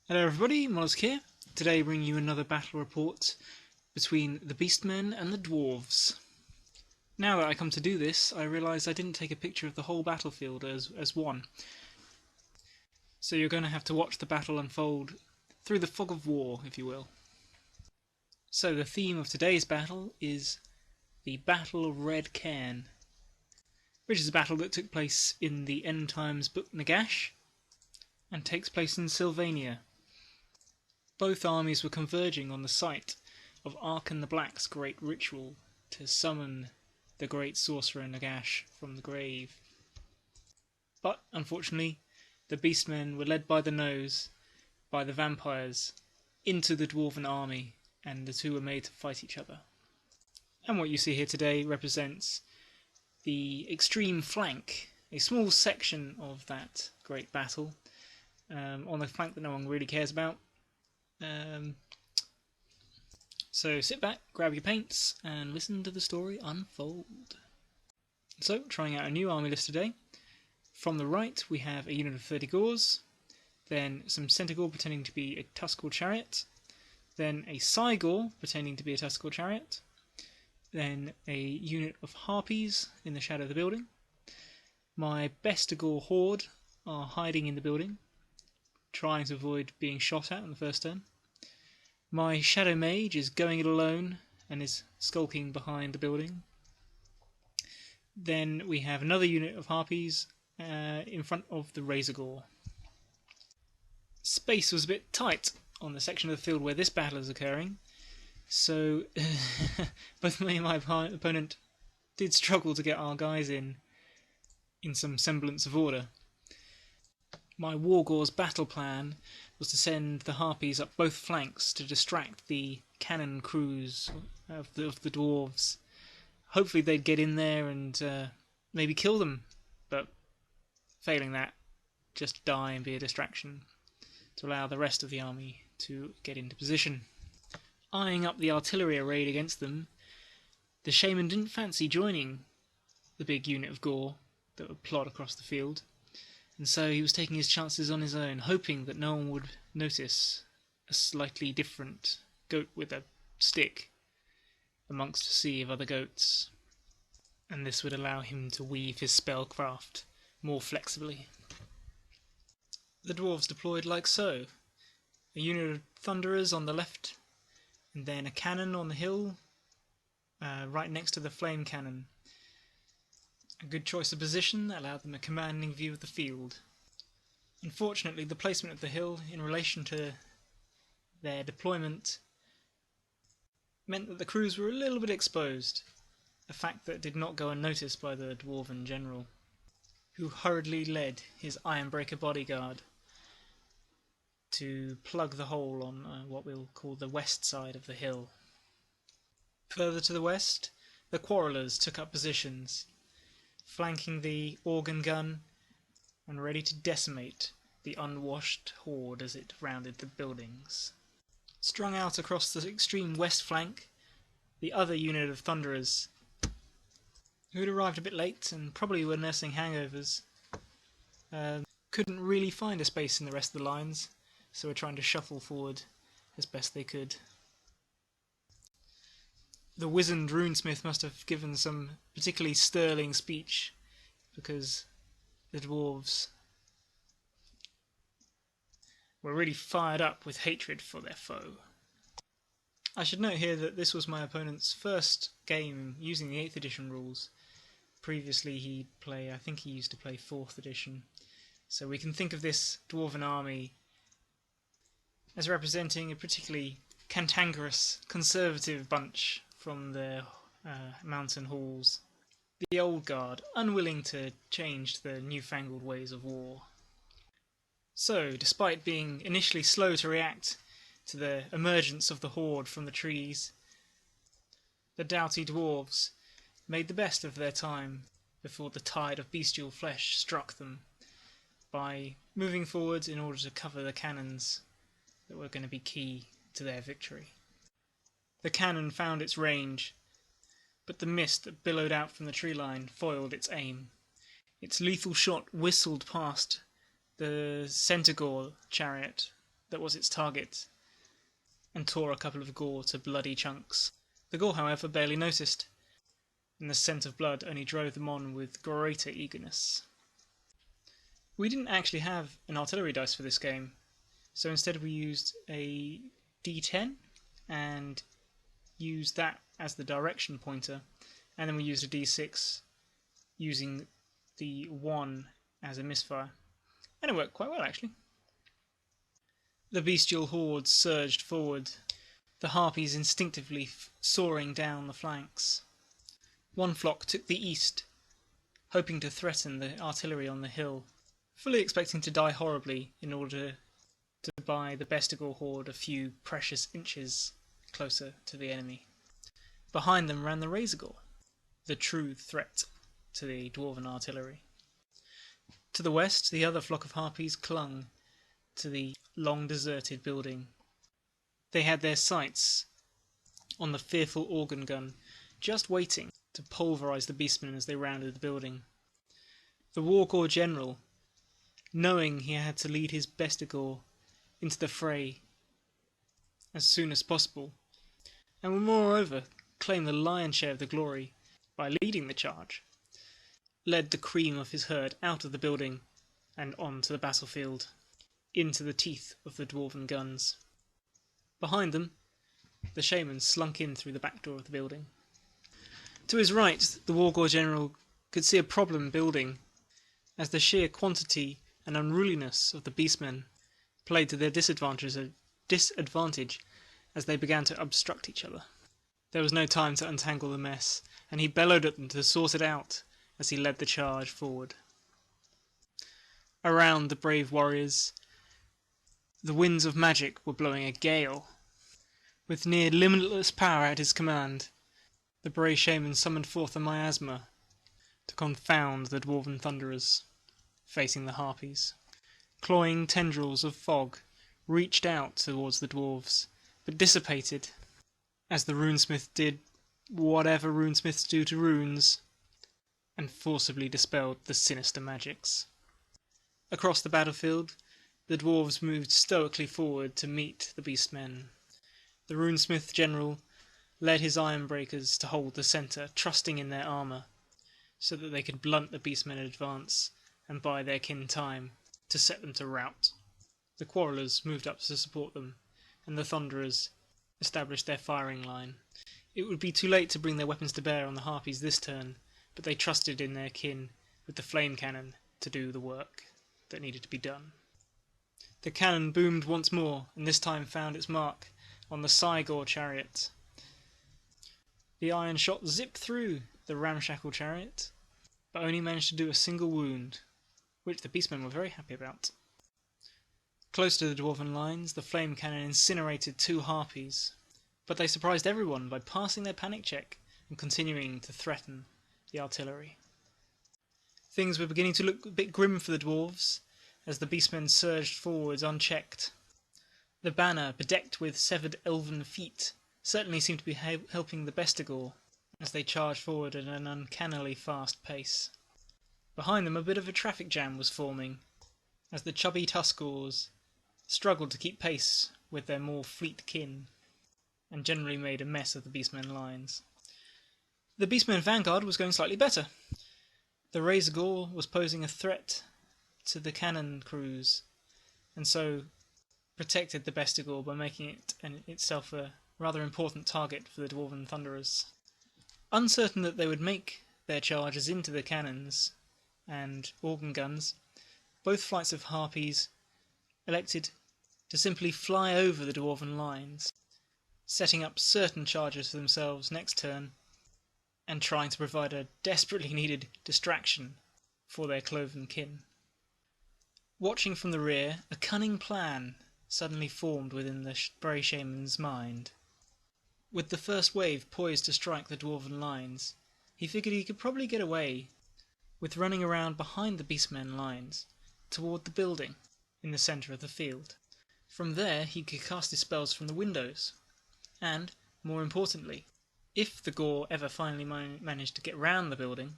Hello everybody, Mollusk here. Today bringing you another battle report between the Beastmen and the Dwarves. Now that I come to do this, I realise I didn't take a picture of the whole battlefield as one. So you're going to have to watch the battle unfold through the fog of war, if you will. So the theme of today's battle is the Battle of Red Cairn, which is a battle that took place in the End Times book Nagash and takes place in Sylvania. Both armies were converging on the site of Arkan the Black's great ritual to summon the great sorcerer Nagash from the grave. But, unfortunately, the Beastmen were led by the nose, by the vampires, into the Dwarven army, and the two were made to fight each other. And what you see here today represents the extreme flank, a small section of that great battle, on the flank that no one really cares about. So sit back, grab your paints, and listen to the story unfold. So, trying out a new army list today. From the right, we have a unit of 30 Gors, then some Centaur pretending to be a Tuscal chariot, then a Cygor pretending to be a Tuscal chariot, then a unit of Harpies in the shadow of the building. My Bestigor horde are hiding in the building, trying to avoid being shot at on the first turn. My Shadow Mage is going it alone and is skulking behind the building. Then we have another unit of Harpies in front of the Razorgore. Space was a bit tight on the section of the field where this battle is occurring, so both me and my opponent did struggle to get our guys in some semblance of order. My Wargore's battle plan was to send the Harpies up both flanks to distract the cannon crews of the Dwarves. Hopefully they'd get in there and maybe kill them, but failing that, just die and be a distraction to allow the rest of the army to get into position. Eyeing up the artillery array against them, the Shaman didn't fancy joining the big unit of Gore that would plod across the field, and so he was taking his chances on his own, hoping that no one would notice a slightly different goat with a stick amongst a sea of other goats, and this would allow him to weave his spellcraft more flexibly. The dwarves deployed like so: a unit of thunderers on the left, and then a cannon on the hill right next to the flame cannon. A good choice of position that allowed them a commanding view of the field. Unfortunately, the placement of the hill in relation to their deployment meant that the crews were a little bit exposed, a fact that did not go unnoticed by the dwarven general, who hurriedly led his Ironbreaker bodyguard to plug the hole on what we'll call the west side of the hill. Further to the west, the Quarrelers took up positions, flanking the organ gun and ready to decimate the unwashed horde as it rounded the buildings. Strung out across the extreme west flank, the other unit of Thunderers, who had arrived a bit late and probably were nursing hangovers, couldn't really find a space in the rest of the lines, so were trying to shuffle forward as best they could. The wizened runesmith must have given some particularly sterling speech, because the dwarves were really fired up with hatred for their foe. I should note here that this was my opponent's first game using the 8th edition rules. Previously I think he used to play 4th edition, so we can think of this dwarven army as representing a particularly cantankerous, conservative bunch from their mountain halls. The old guard, unwilling to change the newfangled ways of war. So, despite being initially slow to react to the emergence of the horde from the trees, the doughty dwarves made the best of their time before the tide of bestial flesh struck them, by moving forward in order to cover the cannons that were going to be key to their victory. The cannon found its range, but the mist that billowed out from the tree line foiled its aim. Its lethal shot whistled past the Centaur chariot that was its target and tore a couple of Gore to bloody chunks. The Gore, however, barely noticed, and the scent of blood only drove them on with greater eagerness. We didn't actually have an artillery dice for this game, so instead we used a D10 and used that as the direction pointer, and then we used a D6 using the 1 as a misfire, and it worked quite well actually. The bestial horde surged forward, the harpies instinctively soaring down the flanks. One flock took the east, hoping to threaten the artillery on the hill, fully expecting to die horribly in order to buy the Bestigor horde a few precious inches closer to the enemy. Behind them ran the Razorgore, the true threat to the dwarven artillery. To the west, the other flock of harpies clung to the long-deserted building. They had their sights on the fearful organ gun, just waiting to pulverise the beastmen as they rounded the building. The Wargore general, knowing he had to lead his Bestigor into the fray as soon as possible, and would moreover claim the lion's share of the glory by leading the charge, led the cream of his herd out of the building and on to the battlefield, into the teeth of the dwarven guns. Behind them, the shaman slunk in through the back door of the building. To his right, the Wargore general could see a problem building, as the sheer quantity and unruliness of the beastmen played to their disadvantage as they began to obstruct each other. There was no time to untangle the mess, and he bellowed at them to sort it out as he led the charge forward. Around the brave warriors, the winds of magic were blowing a gale. With near limitless power at his command, the brave shaman summoned forth a miasma to confound the dwarven thunderers facing the harpies. Clawing tendrils of fog reached out towards the dwarves, but dissipated as the runesmith did whatever runesmiths do to runes, and forcibly dispelled the sinister magics. Across the battlefield, the dwarves moved stoically forward to meet the beastmen. The runesmith general led his ironbreakers to hold the centre, trusting in their armour, so that they could blunt the beastmen in advance and buy their kin time to set them to rout. The quarrellers moved up to support them, and the thunderers established their firing line. It would be too late to bring their weapons to bear on the harpies this turn, but they trusted in their kin with the flame cannon to do the work that needed to be done. The cannon boomed once more, and this time found its mark on the Cygor chariot. The iron shot zipped through the ramshackle chariot, but only managed to do a single wound, which the beastmen were very happy about. Close to the dwarven lines, the flame cannon incinerated 2 harpies, but they surprised everyone by passing their panic check and continuing to threaten the artillery. Things were beginning to look a bit grim for the dwarves as the beastmen surged forwards unchecked. The banner, bedecked with severed elven feet, certainly seemed to be helping the Bestigor as they charged forward at an uncannily fast pace. Behind them a bit of a traffic jam was forming, as the chubby Tuskors struggled to keep pace with their more fleet kin, and generally made a mess of the beastmen lines. The beastmen vanguard was going slightly better. The Razorgore was posing a threat to the cannon crews, and so protected the Bestigor by making it itself a rather important target for the dwarven thunderers. Uncertain that they would make their charges into the cannons and organ guns, both flights of harpies elected to simply fly over the dwarven lines, setting up certain charges for themselves next turn, and trying to provide a desperately needed distraction for their cloven kin. Watching from the rear, a cunning plan suddenly formed within the Bray Shaman's mind. With the first wave poised to strike the dwarven lines, he figured he could probably get away with running around behind the beastmen lines toward the building in the centre of the field. From there he could cast his spells from the windows, and, more importantly, if the Gore ever finally managed to get round the building,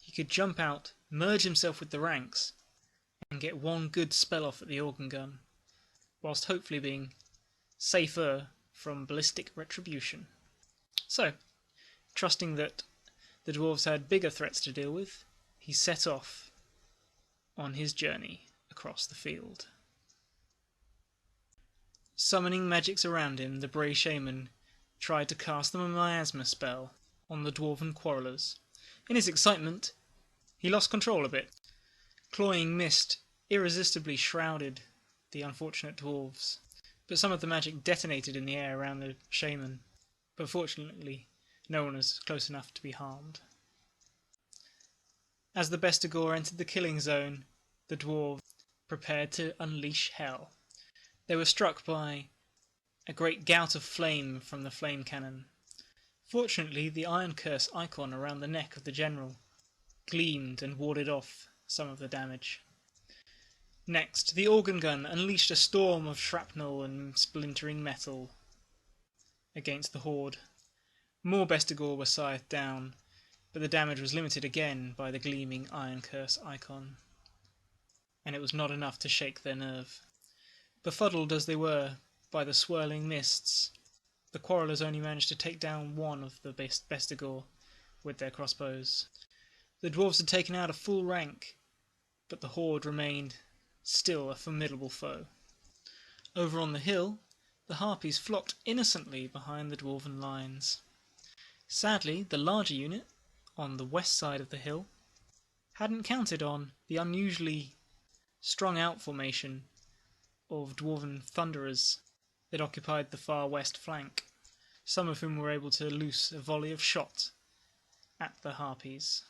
he could jump out, merge himself with the ranks, and get one good spell off at the organ gun, whilst hopefully being safer from ballistic retribution. So, trusting that the dwarves had bigger threats to deal with, he set off on his journey across the field. Summoning magics around him, the Bray Shaman tried to cast the miasma spell on the dwarven quarrellers. In his excitement, he lost control a bit. Cloying mist irresistibly shrouded the unfortunate dwarves, but some of the magic detonated in the air around the shaman, but fortunately no one was close enough to be harmed. As the Bestigor entered the killing zone, the dwarves prepared to unleash hell. They were struck by a great gout of flame from the flame cannon. Fortunately, the Iron Curse icon around the neck of the general gleamed and warded off some of the damage. Next, the organ gun unleashed a storm of shrapnel and splintering metal against the horde. More Bestigor were scythed down, but the damage was limited again by the gleaming Iron Curse icon, and it was not enough to shake their nerve. Befuddled as they were by the swirling mists, the quarrellers only managed to take down one of the Bestigor with their crossbows. The dwarves had taken out a full rank, but the horde remained still a formidable foe. Over on the hill, the harpies flocked innocently behind the dwarven lines. Sadly, the larger unit, on the west side of the hill, hadn't counted on the unusually strung-out formation of dwarven thunderers that occupied the far west flank, some of whom were able to loose a volley of shot at the harpies.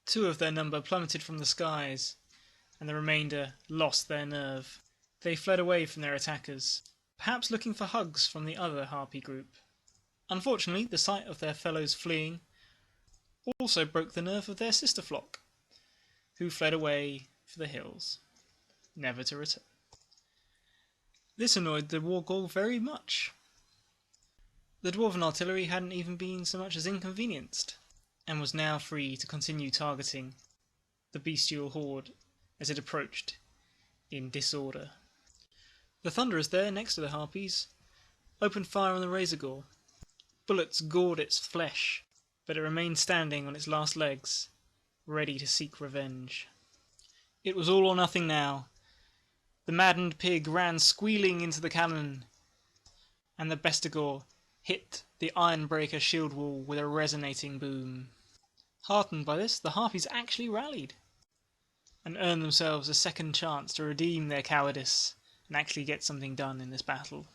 2 of their number plummeted from the skies, and the remainder lost their nerve. They fled away from their attackers, perhaps looking for hugs from the other harpy group. Unfortunately, the sight of their fellows fleeing also broke the nerve of their sister flock, who fled away for the hills, never to return. This annoyed the Wargol very much. The dwarven artillery hadn't even been so much as inconvenienced, and was now free to continue targeting the bestial horde as it approached in disorder. The thunderers there, next to the harpies, opened fire on the Razorgore. Bullets gored its flesh, but it remained standing on its last legs, ready to seek revenge. It was all or nothing now. The maddened pig ran squealing into the cannon, and the Bestigor hit the Ironbreaker shield wall with a resonating boom. Heartened by this, the harpies actually rallied, and earned themselves a second chance to redeem their cowardice and actually get something done in this battle.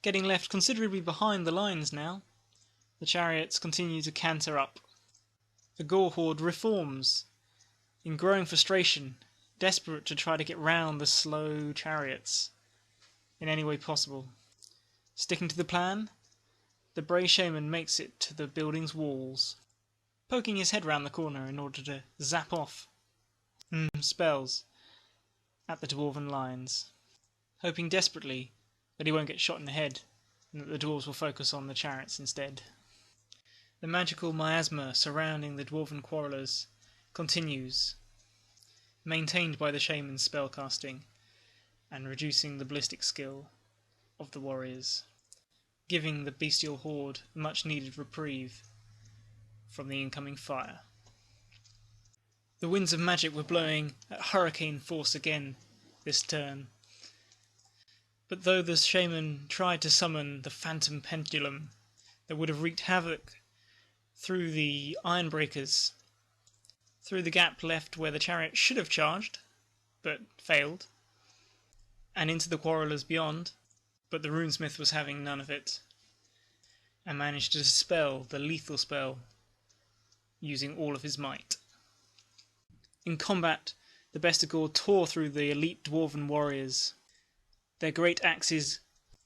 Getting left considerably behind the lines now, the chariots continue to canter up. The Gore horde reforms, in growing frustration, desperate to try to get round the slow chariots in any way possible. Sticking to the plan, the Bray Shaman makes it to the building's walls, poking his head round the corner in order to zap off spells at the dwarven lines, hoping desperately that he won't get shot in the head and that the dwarves will focus on the chariots instead. The magical miasma surrounding the dwarven quarrellers continues, maintained by the shaman's spellcasting and reducing the ballistic skill of the warriors, giving the bestial horde a much needed reprieve from the incoming fire. The winds of magic were blowing at hurricane force again this turn, but though the shaman tried to summon the phantom pendulum that would have wreaked havoc through the Ironbreakers, through the gap left where the chariot should have charged, but failed, and into the quarrellers beyond, but the runesmith was having none of it, and managed to dispel the lethal spell using all of his might. In combat, the Bestigor tore through the elite dwarven warriors, their great axes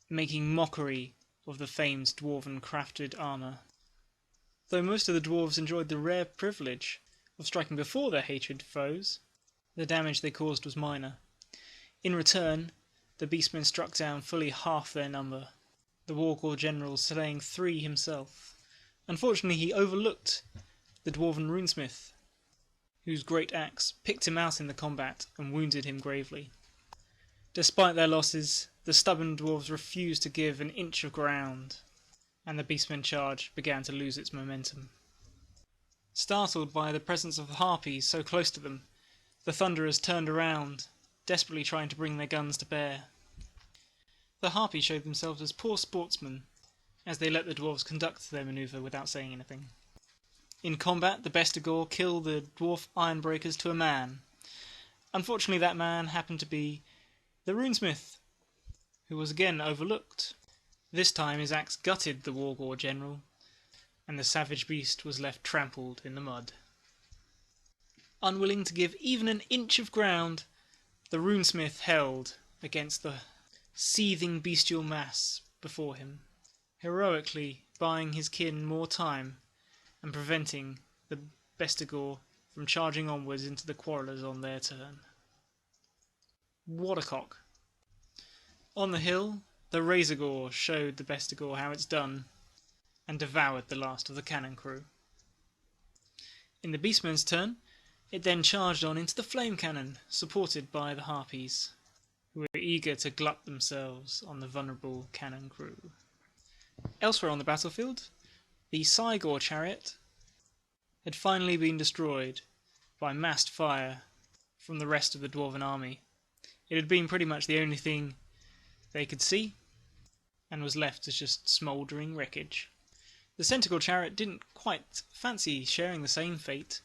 making mockery of the famed dwarven crafted armour. Though most of the dwarves enjoyed the rare privilege of striking before their hated foes, the damage they caused was minor. In return, the Beastmen struck down fully half their number, the Wargore general slaying 3 himself. Unfortunately, he overlooked the dwarven runesmith, whose great axe picked him out in the combat and wounded him gravely. Despite their losses, the stubborn dwarves refused to give an inch of ground, and the Beastmen charge began to lose its momentum. Startled by the presence of the harpies so close to them, the Thunderers turned around, desperately trying to bring their guns to bear. The harpies showed themselves as poor sportsmen, as they let the dwarves conduct their manoeuvre without saying anything. In combat, the Bestigor killed the dwarf ironbreakers to a man. Unfortunately, that man happened to be the runesmith, who was again overlooked. This time his axe gutted the Wargore general, and the savage beast was left trampled in the mud. Unwilling to give even an inch of ground, the runesmith held against the seething bestial mass before him, heroically buying his kin more time and preventing the Bestigor from charging onwards into the quarrellers on their turn. Watercock. On the hill, the Razorgore showed the Bestigor how it's done and devoured the last of the cannon crew. In the Beastmen's turn, it then charged on into the flame cannon, supported by the harpies, who were eager to glut themselves on the vulnerable cannon crew. Elsewhere on the battlefield, the Cygor chariot had finally been destroyed by massed fire from the rest of the dwarven army. It had been pretty much the only thing they could see, and was left as just smouldering wreckage. The Centaur chariot didn't quite fancy sharing the same fate,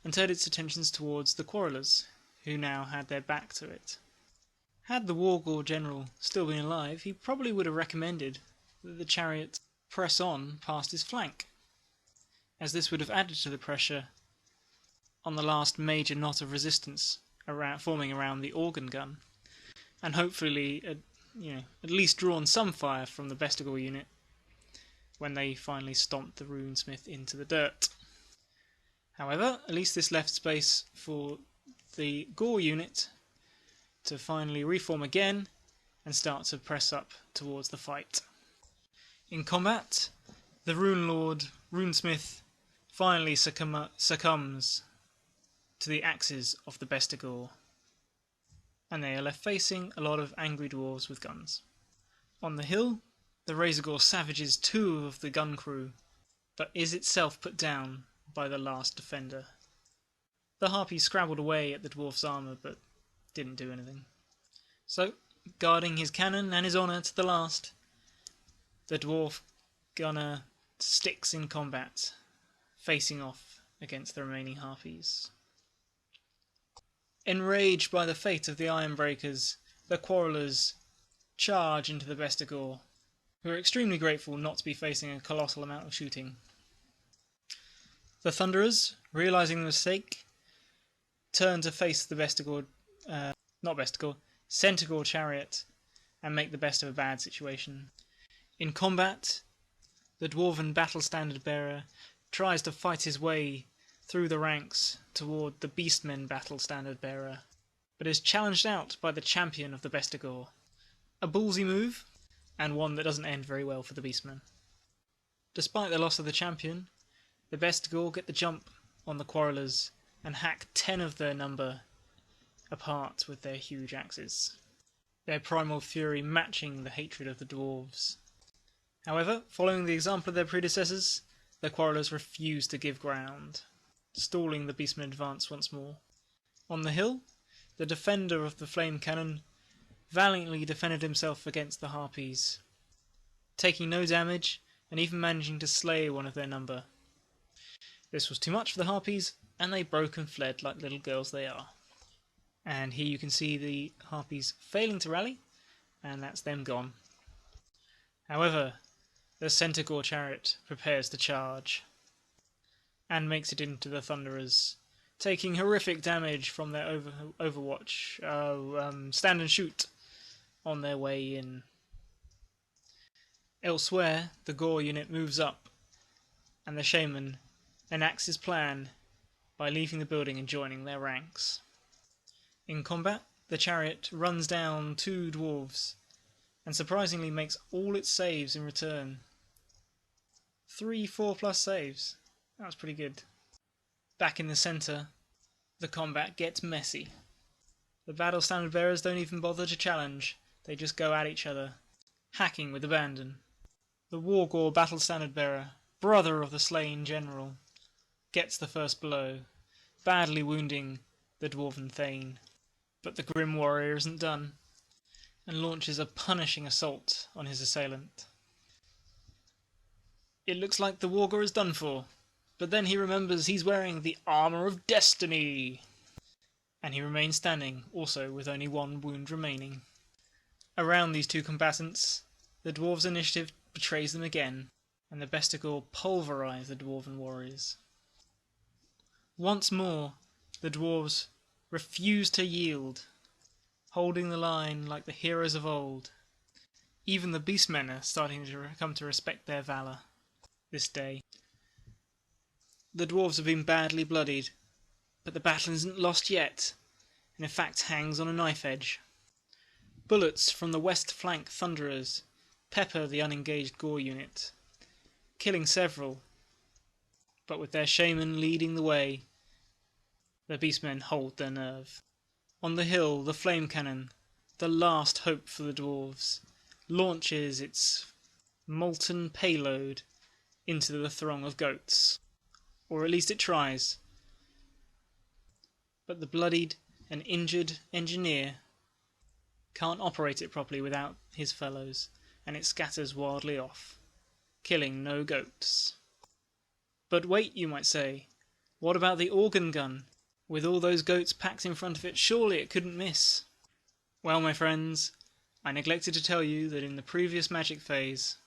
and turned its attentions towards the quarrellers, who now had their back to it. Had the Wargore general still been alive, he probably would have recommended that the chariot press on past his flank, as this would have added to the pressure on the last major knot of resistance forming around the organ gun, and hopefully at least drawn some fire from the Bestigor unit when they finally stomped the runesmith into the dirt. However, at least this left space for the Gore unit to finally reform again and start to press up towards the fight. In combat, the Rune Lord, Runesmith, finally succumbs to the axes of the Bestigor, and they are left facing a lot of angry dwarves with guns. On the hill, the Razorgore savages two of the gun crew, but is itself put down by the last defender. The harpy scrabbled away at the dwarf's armour, but didn't do anything. So, guarding his cannon and his honour to the last, the dwarf gunner sticks in combat, facing off against the remaining harpies. Enraged by the fate of the Ironbreakers, the quarrellers charge into the Bestigor, who are extremely grateful not to be facing a colossal amount of shooting. The Thunderers, realising the mistake, turn to face the Centaur chariot and make the best of a bad situation. In combat, the Dwarven battle standard bearer tries to fight his way through the ranks toward the Beastmen battle standard bearer, but is challenged out by the champion of the Bestigor. A ballsy move, and one that doesn't end very well for the Beastmen. Despite the loss of the champion, the Bestigor get the jump on the quarrellers and hack 10 of their number apart with their huge axes, their primal fury matching the hatred of the dwarves. However, following the example of their predecessors, the quarrellers refuse to give ground, stalling the Beastmen advance once more. On the hill, the defender of the flame cannon valiantly defended himself against the harpies, taking no damage and even managing to slay one of their number. This was too much for the harpies, and they broke and fled like little girls they are. And here you can see the harpies failing to rally, and that's them gone. However, the Centaur chariot prepares to charge, and makes it into the Thunderers, taking horrific damage from their stand and shoot on their way in. Elsewhere, the Gore unit moves up, and the Shaman enacts his plan by leaving the building and joining their ranks. In combat, the chariot runs down 2 dwarves, and surprisingly makes all its saves in return. 3 4+ saves. That was pretty good. Back in the centre, the combat gets messy. The battle standard bearers don't even bother to challenge, they just go at each other, hacking with abandon. The Wargor battle standard bearer, brother of the slain general, gets the first blow, badly wounding the dwarven thane. But the grim warrior isn't done, and launches a punishing assault on his assailant. It looks like the Wargor is done for, but then he remembers he's wearing the armour of destiny, and he remains standing, also with only one wound remaining. Around these two combatants, the dwarves' initiative betrays them again, and the Bestigor pulverise the dwarven warriors. Once more, the dwarves refuse to yield, holding the line like the heroes of old. Even the Beastmen are starting to come to respect their valour this day. The dwarves have been badly bloodied, but the battle isn't lost yet, and in fact hangs on a knife edge. Bullets from the west flank Thunderers pepper the unengaged Gore unit, killing several, but with their shaman leading the way, the Beastmen hold their nerve. On the hill, the flame cannon, the last hope for the dwarves, launches its molten payload into the throng of goats. Or at least it tries. But the bloodied and injured engineer can't operate it properly without his fellows, and it scatters wildly off, killing no goats. But wait, you might say, what about the organ gun? With all those goats packed in front of it, surely it couldn't miss. Well, my friends, I neglected to tell you that in the previous magic phase,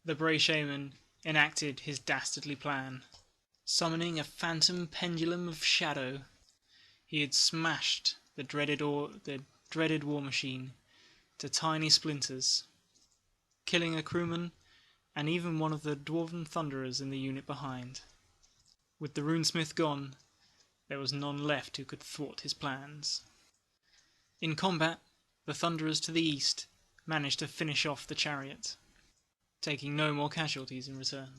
the Bray Shaman enacted his dastardly plan. Summoning a phantom pendulum of shadow, he had smashed the dreaded war machine to tiny splinters, killing a crewman and even one of the dwarven thunderers in the unit behind. With the runesmith gone, there was none left who could thwart his plans. In combat, the thunderers to the east managed to finish off the chariot, taking no more casualties in return.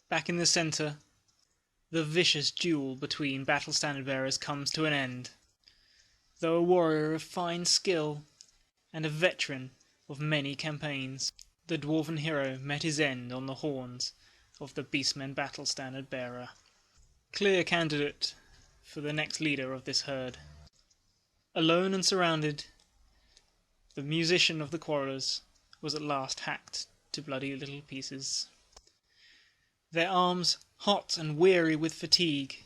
Back in the centre, the vicious duel between battle standard bearers comes to an end. Though a warrior of fine skill and a veteran of many campaigns, the dwarven hero met his end on the horns of the Beastmen battle standard bearer. Clear candidate for the next leader of this herd. Alone and surrounded, the musician of the quarrelers was at last hacked to bloody little pieces. Their arms hot and weary with fatigue,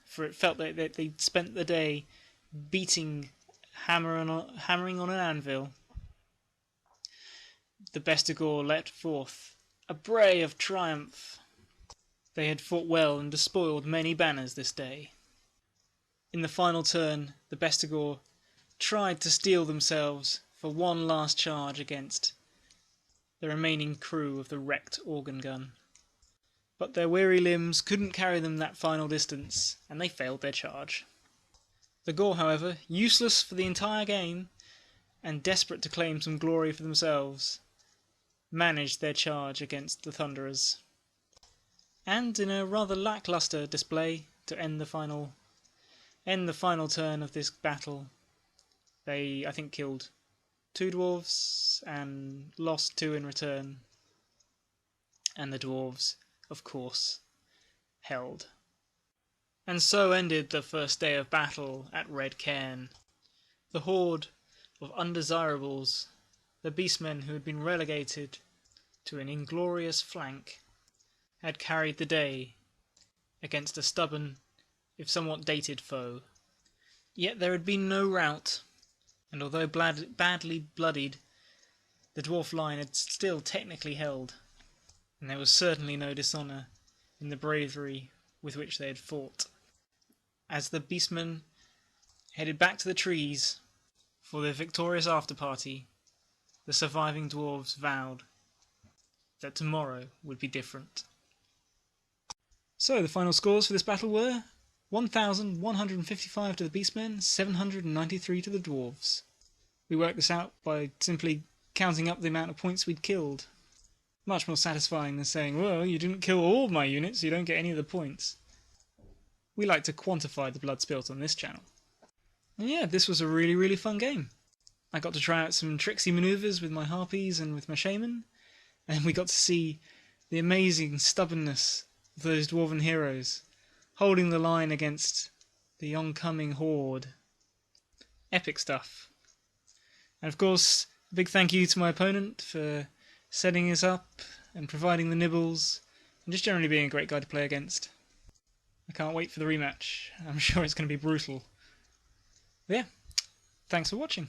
for it felt that they'd spent the day hammering on an anvil. The Bestigor let forth a bray of triumph. They had fought well and despoiled many banners this day. In the final turn, the Bestigor tried to steel themselves for one last charge against the remaining crew of the wrecked organ gun. But their weary limbs couldn't carry them that final distance, and they failed their charge. The Gore, however, useless for the entire game, and desperate to claim some glory for themselves, managed their charge against the Thunderers. And in a rather lacklustre display to end the final turn of this battle, they, I think, killed 2 dwarves and lost 2 in return. And the dwarves, of course, held. And so ended the first day of battle at Red Cairn. The horde of undesirables, the beastmen who had been relegated to an inglorious flank, had carried the day against a stubborn, if somewhat dated foe. Yet there had been no rout, and although badly bloodied, the dwarf line had still technically held, and there was certainly no dishonour in the bravery with which they had fought. As the beastmen headed back to the trees for their victorious after-party, the surviving dwarves vowed that tomorrow would be different. So the final scores for this battle were 1,155 to the beastmen, 793 to the dwarves. We worked this out by simply counting up the amount of points we'd killed. Much more satisfying than saying, well, you didn't kill all of my units, so you don't get any of the points. We like to quantify the blood spilt on this channel. And yeah, this was a really, really fun game. I got to try out some tricksy manoeuvres with my harpies and with my shaman, and we got to see the amazing stubbornness of those dwarven heroes, holding the line against the oncoming horde. Epic stuff. And of course, a big thank you to my opponent for setting us up and providing the nibbles, and just generally being a great guy to play against. I can't wait for the rematch. I'm sure it's going to be brutal. But yeah, thanks for watching.